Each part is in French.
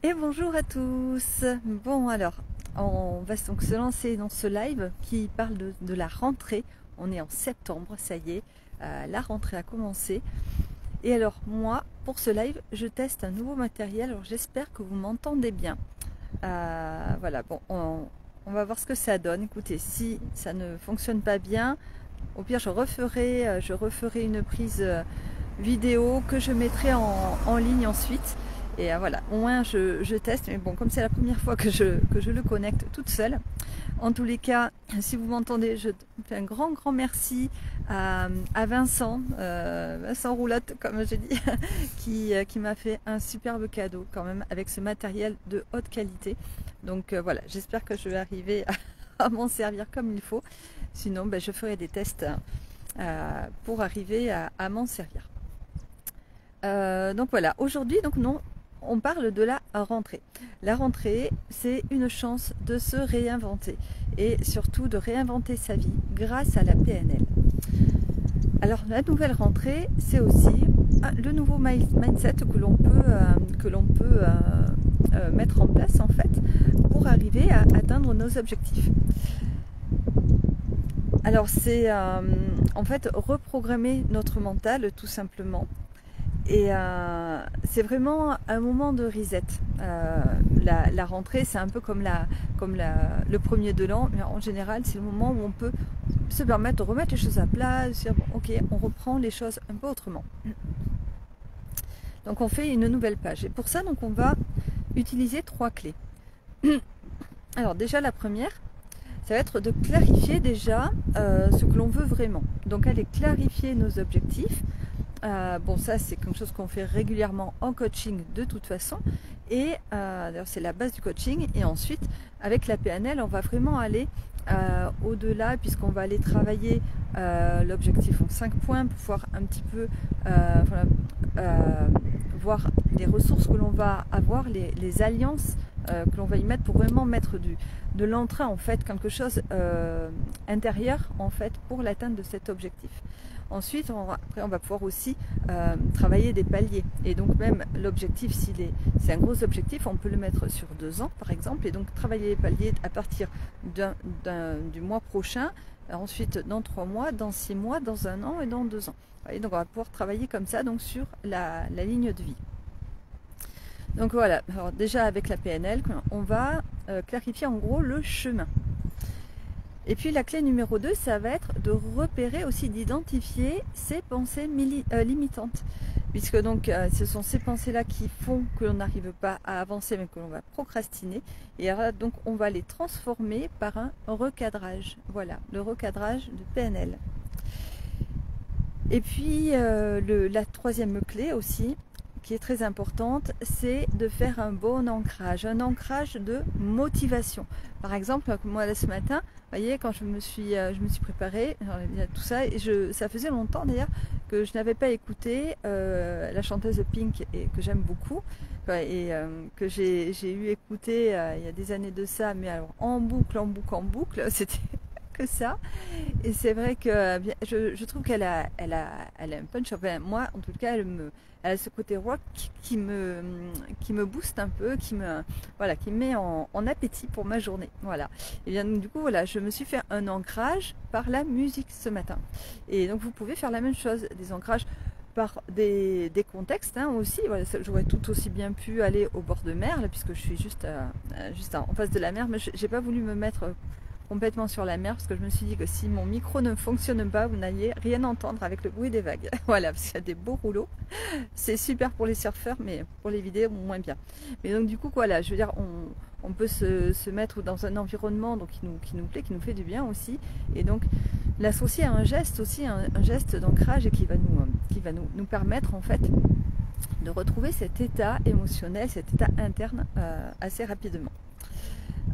Et bonjour à tous. Bon alors, on va donc se lancer dans ce live qui parle de la rentrée. On est en septembre, ça y est, la rentrée a commencé. Et alors moi, pour ce live, je teste un nouveau matériel. Alors j'espère que vous m'entendez bien. Voilà, bon, on va voir ce que ça donne. Écoutez, si ça ne fonctionne pas bien, au pire je referai une prise vidéo que je mettrai en ligne ensuite. Et voilà, au moins je teste, mais bon, comme c'est la première fois que je le connecte toute seule. En tous les cas, si vous m'entendez, je fais un grand merci à Vincent, Vincent Roulotte, comme j'ai dit, qui m'a fait un superbe cadeau quand même avec ce matériel de haute qualité. Donc voilà, j'espère que je vais arriver à m'en servir comme il faut. Sinon, je ferai des tests pour arriver à m'en servir. Donc voilà, aujourd'hui, on parle de la rentrée. La rentrée, c'est une chance de se réinventer et surtout de réinventer sa vie grâce à la PNL. Alors la nouvelle rentrée, c'est aussi le nouveau mindset que l'on peut mettre en place en fait pour arriver à atteindre nos objectifs. Alors c'est en fait reprogrammer notre mental tout simplement. Et c'est vraiment un moment de reset. La rentrée, c'est un peu comme le premier de l'an, mais en général, c'est le moment où on peut se permettre de remettre les choses à plat, de se dire, bon, ok, on reprend les choses un peu autrement. Donc on fait une nouvelle page. Et pour ça, donc, on va utiliser 3 clés. Alors déjà, la première, ça va être de clarifier déjà ce que l'on veut vraiment. Donc aller clarifier nos objectifs. Bon, ça c'est quelque chose qu'on fait régulièrement en coaching de toute façon, et d'ailleurs c'est la base du coaching. Et ensuite avec la PNL on va vraiment aller au-delà, puisqu'on va aller travailler l'objectif en 5 points pour voir un petit peu voir les ressources que l'on va avoir, les alliances que l'on va y mettre pour vraiment mettre de l'entrain en fait, quelque chose intérieur en fait pour l'atteinte de cet objectif. Ensuite, on va pouvoir aussi travailler des paliers. Et donc même l'objectif, c'est un gros objectif, on peut le mettre sur 2 ans par exemple. Et donc travailler les paliers à partir du mois prochain, ensuite dans 3 mois, dans 6 mois, dans 1 an et dans 2 ans. Et donc on va pouvoir travailler comme ça donc sur la ligne de vie. Donc voilà, alors déjà avec la PNL, on va clarifier en gros le chemin. Et puis la clé numéro 2, ça va être de repérer aussi, d'identifier ces pensées limitantes. Puisque donc ce sont ces pensées-là qui font que l'on n'arrive pas à avancer, mais que l'on va procrastiner. Et alors, donc on va les transformer par un recadrage. Voilà, le recadrage de PNL. Et puis la 3e clé aussi, qui est très importante, c'est de faire un bon ancrage de motivation. Par exemple, moi là, ce matin, vous voyez, quand je me suis préparée, tout ça, et ça faisait longtemps d'ailleurs que je n'avais pas écouté la chanteuse Pink, et que j'aime beaucoup, et que j'ai eu écouté il y a des années de ça, mais alors en boucle, c'était que ça. Et c'est vrai que je trouve qu'elle a un punch. Enfin, moi, en tout cas, elle a ce côté rock qui me booste un peu, qui me met en appétit pour ma journée. Voilà. Et bien du coup, voilà, je me suis fait un ancrage par la musique ce matin. Et donc vous pouvez faire la même chose, des ancrages par des contextes aussi. Voilà, j'aurais tout aussi bien pu aller au bord de mer, là, puisque je suis juste en face de la mer, mais j'ai pas voulu me mettre complètement sur la mer, parce que je me suis dit que si mon micro ne fonctionne pas, vous n'alliez rien entendre avec le bruit des vagues. Voilà, parce qu'il y a des beaux rouleaux. C'est super pour les surfeurs, mais pour les vidéos, moins bien. Mais donc du coup, voilà, je veux dire, on peut se mettre dans un environnement donc, qui nous plaît, qui nous fait du bien aussi, et donc l'associer à un geste aussi, un geste d'ancrage, et qui va nous permettre en fait de retrouver cet état émotionnel, cet état interne assez rapidement.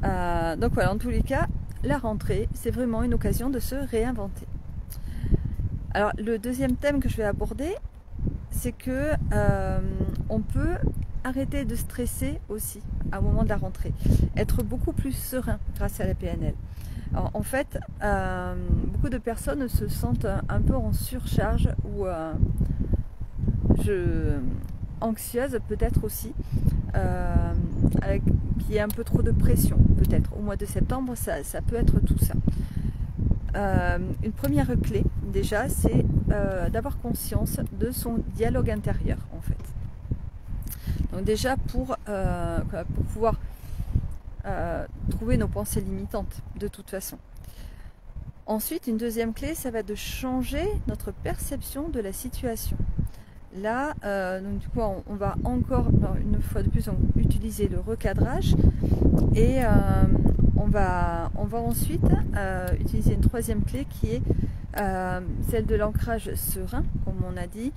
Donc voilà, en tous les cas, la rentrée, c'est vraiment une occasion de se réinventer. Alors le 2e thème que je vais aborder, c'est que on peut arrêter de stresser aussi au moment de la rentrée, être beaucoup plus serein grâce à la PNL. Alors, en fait, beaucoup de personnes se sentent un peu en surcharge ou anxieuse peut-être aussi, qu'il y ait un peu trop de pression, peut-être. Au mois de septembre, ça peut être tout ça. Une première clé, déjà, c'est d'avoir conscience de son dialogue intérieur, en fait. Donc déjà, pour pouvoir trouver nos pensées limitantes, de toute façon. Ensuite, une deuxième clé, ça va de changer notre perception de la situation. Là, donc du coup, on va encore, une fois de plus, utiliser le recadrage et on va ensuite utiliser une troisième clé qui est celle de l'ancrage serein, comme on a dit.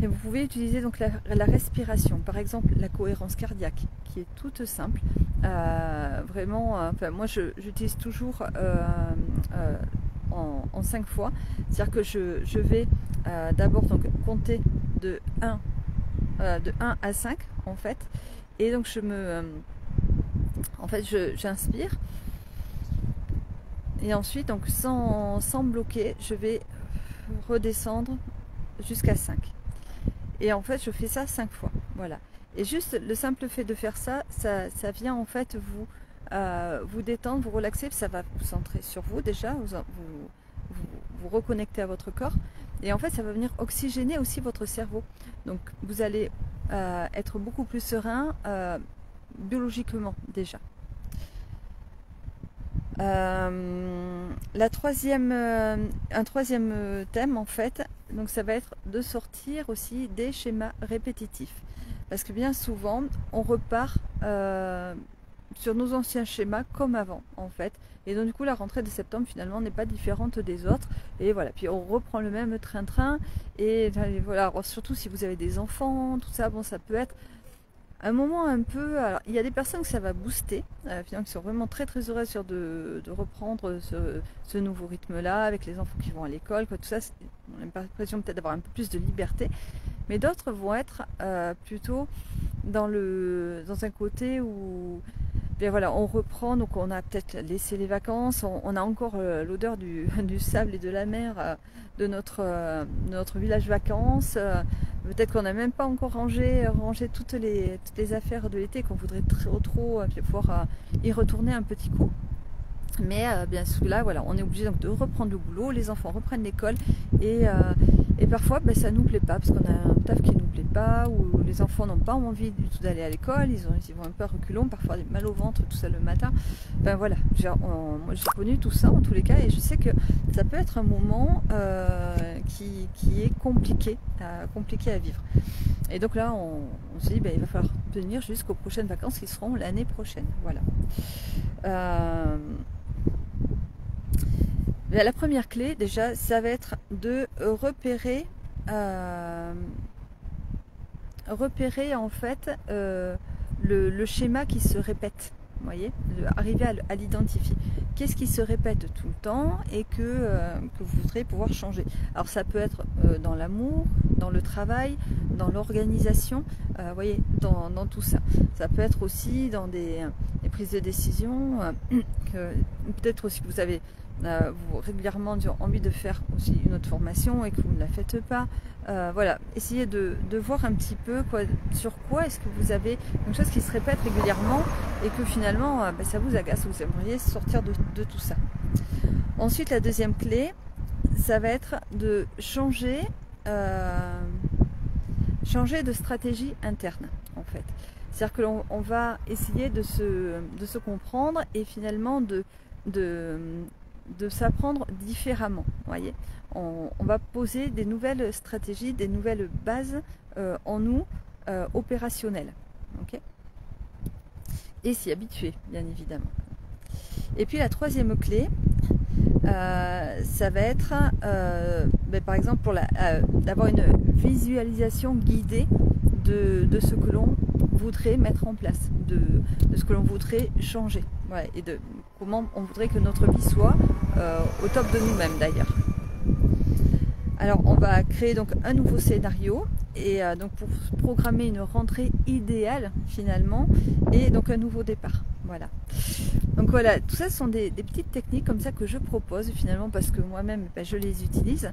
Et vous pouvez utiliser donc la respiration, par exemple la cohérence cardiaque, qui est toute simple. Vraiment, enfin, moi j'utilise toujours en 5 fois. C'est-à-dire que je vais d'abord donc compter de 1 à 5 en fait. Et donc j'inspire. Et ensuite, donc sans bloquer, je vais redescendre jusqu'à 5. Et en fait, je fais ça 5 fois. Voilà. Et juste le simple fait de faire ça, ça vient en fait vous détendre, vous relaxer. Ça va vous centrer sur vous déjà, vous reconnecter à votre corps. Et en fait, ça va venir oxygéner aussi votre cerveau. Donc, vous allez être beaucoup plus serein biologiquement déjà. Un troisième thème en fait, donc ça va être de sortir aussi des schémas répétitifs, parce que bien souvent on repart sur nos anciens schémas comme avant en fait, et donc du coup la rentrée de septembre finalement n'est pas différente des autres, et voilà, puis on reprend le même train-train, et voilà. Alors, surtout si vous avez des enfants, tout ça, bon, ça peut être un moment un peu. Alors, il y a des personnes que ça va booster, finalement, qui sont vraiment très très heureuses de reprendre ce nouveau rythme-là, avec les enfants qui vont à l'école, tout ça. On a l'impression peut-être d'avoir un peu plus de liberté, mais d'autres vont être plutôt dans un côté où, bien voilà, on reprend, donc on a peut-être laissé les vacances, on a encore l'odeur du sable et de la mer de notre village vacances. Peut-être qu'on n'a même pas encore rangé toutes les affaires de l'été, qu'on voudrait trop pouvoir y retourner un petit coup. Mais bien sûr, là, voilà, on est obligé donc de reprendre le boulot, les enfants reprennent l'école, et parfois ça nous plaît pas, parce qu'on a un taf qui nous plaît pas, ou les enfants n'ont pas envie du tout d'aller à l'école, ils vont un peu à reculons, parfois des mal au ventre, tout ça le matin. Ben voilà, moi j'ai connu tout ça en tous les cas, et je sais que ça peut être un moment qui est compliqué à vivre. Et donc là, on se dit, ben, il va falloir tenir jusqu'aux prochaines vacances qui seront l'année prochaine. Voilà. La première clé, déjà, ça va être de repérer en fait le schéma qui se répète. Vous voyez, arriver à l'identifier. Qu'est-ce qui se répète tout le temps et que vous voudrez pouvoir changer. Alors ça peut être dans l'amour, dans le travail, dans l'organisation, vous voyez, dans tout ça. Ça peut être aussi dans des prises de décision, peut-être aussi que vous avez régulièrement envie de faire aussi une autre formation et que vous ne la faites pas. Voilà, essayez de voir un petit peu sur quoi est-ce que vous avez une chose qui se répète régulièrement et que finalement ça vous agace, vous aimeriez sortir de tout ça. Ensuite, la deuxième clé, ça va être de changer de stratégie interne en fait. C'est-à-dire que l'on va essayer de se comprendre et finalement de s'apprendre différemment. Voyez, on va poser des nouvelles stratégies, des nouvelles bases en nous opérationnelles. Okay, et s'y habituer, bien évidemment. Et puis la troisième clé, ça va être par exemple d'avoir une visualisation guidée de ce que l'on voudrait mettre en place, de ce que l'on voudrait changer, voilà, et de comment on voudrait que notre vie soit au top de nous-mêmes d'ailleurs. Alors on va créer donc un nouveau scénario et donc pour programmer une rentrée idéale finalement et donc un nouveau départ. Voilà. Donc voilà, tout ça ce sont des petites techniques comme ça que je propose finalement parce que moi-même je les utilise.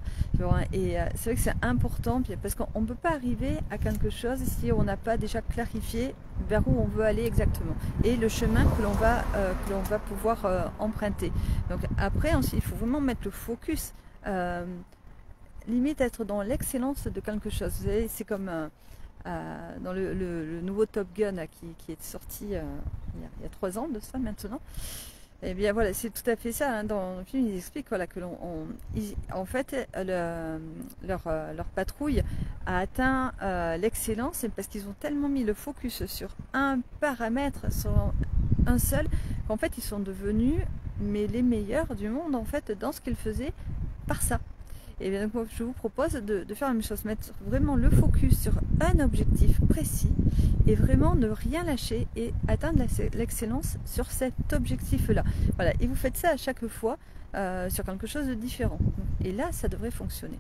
Et c'est vrai que c'est important parce qu'on ne peut pas arriver à quelque chose si on n'a pas déjà clarifié vers où on veut aller exactement et le chemin que l'on va pouvoir emprunter. Donc après, il faut vraiment mettre le focus, limite être dans l'excellence de quelque chose. Vous savez, c'est comme dans le nouveau Top Gun qui est sorti il y a 3 ans de ça maintenant. Et bien voilà, c'est tout à fait ça. Hein. Dans le film, ils expliquent voilà, que en fait, leur patrouille a atteint l'excellence parce qu'ils ont tellement mis le focus sur un paramètre, sur un seul, qu'en fait, ils sont devenus les meilleurs du monde en fait dans ce qu'ils faisaient par ça. Et bien donc je vous propose de faire la même chose, mettre vraiment le focus sur un objectif précis et vraiment ne rien lâcher et atteindre l'excellence sur cet objectif-là. Voilà, et vous faites ça à chaque fois sur quelque chose de différent. Et là, ça devrait fonctionner.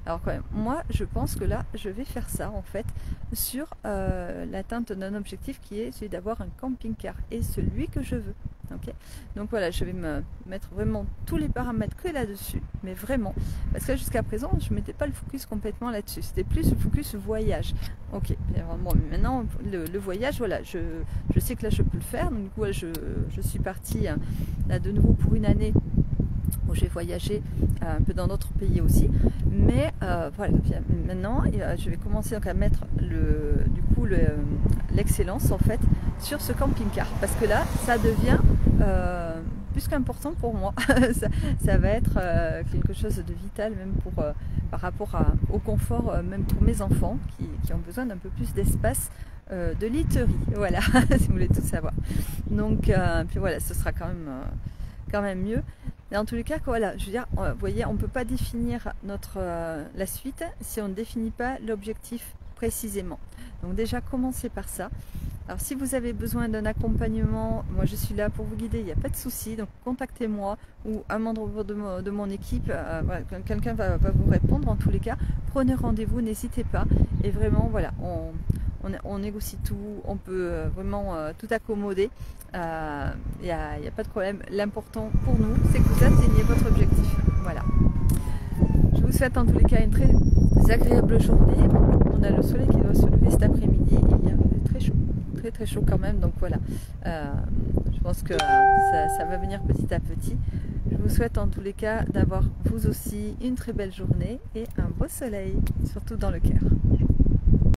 Alors quand même, moi, je pense que là, je vais faire ça en fait sur l'atteinte d'un objectif qui est celui d'avoir un camping-car et celui que je veux. Okay, donc voilà, je vais me mettre vraiment tous les paramètres que là-dessus, mais vraiment, parce que jusqu'à présent, je ne mettais pas le focus complètement là-dessus, c'était plus le focus voyage. Ok, bon, maintenant, le voyage, voilà, je sais que là, je peux le faire, donc du coup, je suis partie là, de nouveau pour une année où j'ai voyagé un peu dans d'autres pays aussi, mais voilà, maintenant, je vais commencer donc à mettre l'excellence en fait sur ce camping-car, parce que là, ça devient plus qu'important pour moi. ça va être quelque chose de vital même par rapport au confort, même pour mes enfants qui ont besoin d'un peu plus d'espace de literie, voilà, si vous voulez tout savoir. Donc puis voilà, ce sera quand même mieux. Mais en tous les cas, voilà, je veux dire, vous voyez, on ne peut pas définir la suite si on ne définit pas l'objectif précisément. Donc déjà, commencez par ça. Alors si vous avez besoin d'un accompagnement, moi je suis là pour vous guider, il n'y a pas de souci. Donc contactez-moi ou un membre de mon équipe, voilà, quelqu'un va vous répondre en tous les cas. Prenez rendez-vous, n'hésitez pas. Et vraiment, voilà, on négocie tout, on peut vraiment tout accommoder. Il n'y a pas de problème. L'important pour nous, c'est que vous atteigniez votre objectif. Voilà. Je vous souhaite en tous les cas une très agréable journée. On a le soleil qui doit se lever cet après-midi. Il est très chaud. Très chaud quand même, donc voilà, je pense que ça va venir petit à petit. Je vous souhaite en tous les cas d'avoir vous aussi une très belle journée et un beau soleil, surtout dans le cœur.